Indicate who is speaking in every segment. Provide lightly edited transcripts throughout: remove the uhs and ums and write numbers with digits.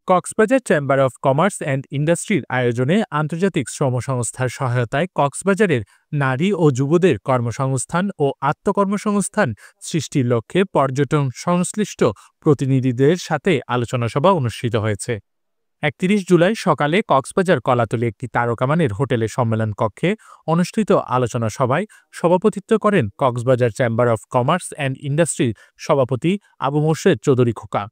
Speaker 1: Cox's Bazar chamber of commerce and ইন্ডাস্ট্রির আয়োজনে আন্তর্জাতিক শ্রম সংস্থার সহায়তায় কক্সবাজারের নারী ও যুবদের কর্মসংস্থান ও আত্মকর্মসংস্থান সৃষ্টির লক্ষ্যে পর্যটন সংশ্লিষ্ট প্রতিনিধিদের সাথে আলোচনা সভা অনুষ্ঠিত হয়েছে। ৩১ জুলাই সকালে কক্সবাজার কলাতলী একটি তারকামানের হোটেলের সম্মেলন কক্ষে অনুষ্ঠিত আলোচনা সভায় সভাপতিত্ব করেন Cox's Bazar chamber of commerce and ইন্ডাস্ট্রির সভাপতি আবু মোর্শেদ চৌধুরী খোকা।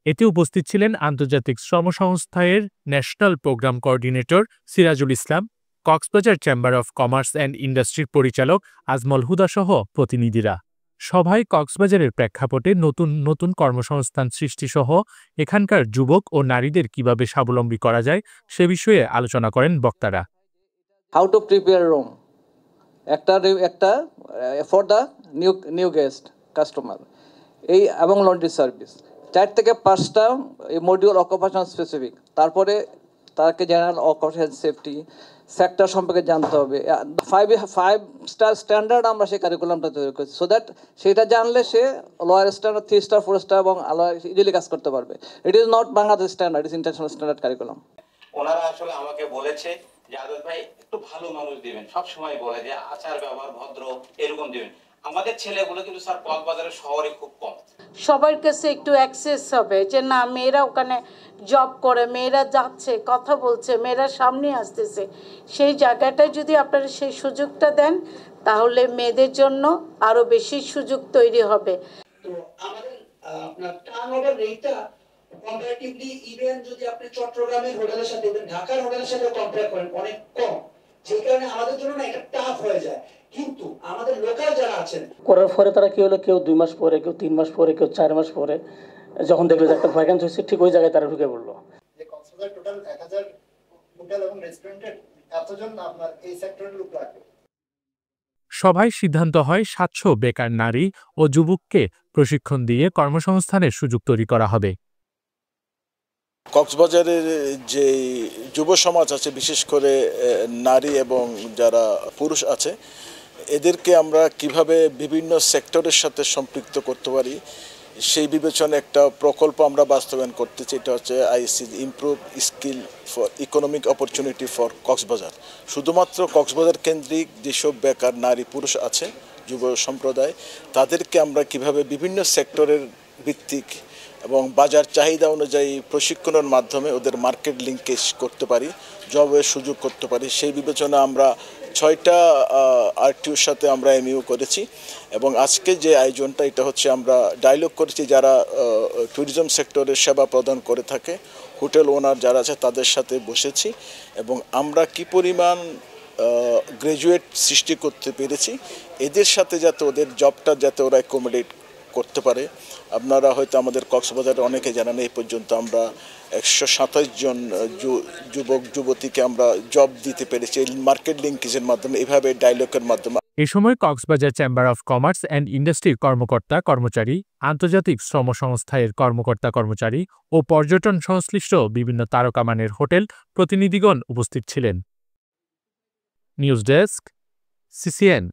Speaker 1: এতে উপস্থিত ছিলেন আন্তর্জাতিক শ্রম সংস্থার national programme coordinator Sirajul Islam, Cox's Bazar chamber of commerce and ইন্ডাস্ট্রির পরিচালক আজমল হুদা সহ প্রতিনিধিরা। সভায় কক্সবাজারের প্রেক্ষাপটে নতুন নতুন কর্মসংস্থান সৃষ্টিসহ এখানকার যুবক ও নারীদের কিভাবে স্বাবলম্বী করা যায় সে বিষয়ে আলোচনা করেন বক্তারা।
Speaker 2: হাউ টু প্রিপেয়ার রুম একটা for the new guest customer এই এবং লন্ড্রি সার্ভিস 4 থেকে 5টা মডিউল অকুপেশন স্পেসিফিক, তারপরে তাকে জেনারেল অকুপেশন সেফটি সেক্টর সম্পর্কে জানতে হবে। 5 স্টার স্ট্যান্ডার্ড আমরা সেই কারিকুলামটা তৈরি করছি, সো দ্যাট সেটা জানলে সে লোয়ার স্ট্যান্ডার্ড 3 স্টার 4 স্টার এবং ইজিলি কাজ করতে পারবে। It is not Bangladesh standard, it is international standard curriculum.
Speaker 3: ওনারা আসলে আমাকে বলেছে যে আদত ভাই একটু ভালো মানুষ দিবেন, সব সময় বলে যে আচার ব্যবহার ভদ্র এরকম দিবেন। আমাদের ছেলেগুলো কিন্তু স্যার কক্সবাজারের শহরে খুব কম।
Speaker 4: সবার কাছে একটু অ্যাক্সেস হবে যে না মেয়েরা ওখানে জব করে, মেয়েরা যাচ্ছে, কথা বলছে, মেয়েরা সামনে আসতেছে। সেই জায়গাটায় যদি আপনারা সেই সুযোগটা দেন তাহলে মেয়েদের জন্য আরো বেশি সুযোগ তৈরি হবে।
Speaker 5: তো আমাদের আপনার টার্নওভার রেটটা কম্পারেটিভলি ইভেন যদি আপনি চট্টগ্রামের হোটেলের সাথে ঢাকার হোটেলের সাথে কম্পেয়ার করেন অনেক কম, যে কারণে আমাদের জন্য না এটা টাফ হয়ে যায়। কিন্তু আমাদের লোকাল যারা আছেন
Speaker 6: করার পরে তারা কি হলো, কেউ 2 মাস পরে, কেউ 3 মাস পরে, কেউ 4 মাস পরে যখন দেখলো যে একটা ভ্যাকেন্সি হচ্ছে, ঠিক ওই জায়গায় তারা ঢুকে পড়লো।
Speaker 7: যে কক্সবাজার টোটাল 1000 হোটেল এবং রেস্টুরেন্টের এতজন আপনার এই সেক্টরের লোক লাগবে।
Speaker 1: সভায় সিদ্ধান্ত হয় 700 বেকার নারী ও যুবককে প্রশিক্ষণ দিয়ে কর্মসংস্থানের সুযোগ তৈরি করা হবে।
Speaker 8: কক্সবাজারের যে যুব সমাজ আছে, বিশেষ করে নারী এবং যারা পুরুষ আছে, এদেরকে আমরা কিভাবে বিভিন্ন সেক্টরের সাথে সম্পৃক্ত করতে পারি সেই বিবেচনায় একটা প্রকল্প আমরা বাস্তবায়ন করতেছি। এটা হচ্ছে IC improve skill for economic opportunity for Cox's Bazar. শুধুমাত্র কক্সবাজার কেন্দ্রিক যেসব বেকার নারী পুরুষ আছে, যুব সম্প্রদায়, তাদেরকে আমরা কিভাবে বিভিন্ন সেক্টরের ভিত্তিক এবং বাজার চাহিদা অনুযায়ী প্রশিক্ষণের মাধ্যমে ওদের মার্কেট লিঙ্কেজ করতে পারি, জবের সুযোগ করতে পারি, সেই বিবেচনা আমরা 6টা আরটিওর সাথে আমরা এমইউ করেছি। এবং আজকে যে আয়োজনটা, এটা হচ্ছে আমরা ডায়লগ করেছি যারা ট্যুরিজম সেক্টরের সেবা প্রদান করে থাকে, হোটেল ওনার যারা আছে তাদের সাথে বসেছি এবং আমরা কি পরিমাণ গ্র্যাজুয়েট সৃষ্টি করতে পেরেছি, এদের সাথে যাতে ওদের জবটা যাতে ওরা অ্যাকোমোডেট করতে পারে। আপনারা হয়তো আমাদের কক্সবাজারে অনেকে জানেন, এই পর্যন্ত আমরা 127 জন যুবক যুবতীকে আমরা জব দিতে পেরেছি এই মার্কেট লিঙ্কেজের মাধ্যমে, এভাবে ডায়লগের মাধ্যমে।
Speaker 1: এ সময় Cox's Bazar chamber of commerce and ইন্ডাস্ট্রির কর্মকর্তা কর্মচারী, আন্তর্জাতিক শ্রম সংস্থার কর্মকর্তা কর্মচারী ও পর্যটন সংশ্লিষ্ট বিভিন্ন তারকামানের হোটেল প্রতিনিধিগণ উপস্থিত ছিলেন। News desk, CCN.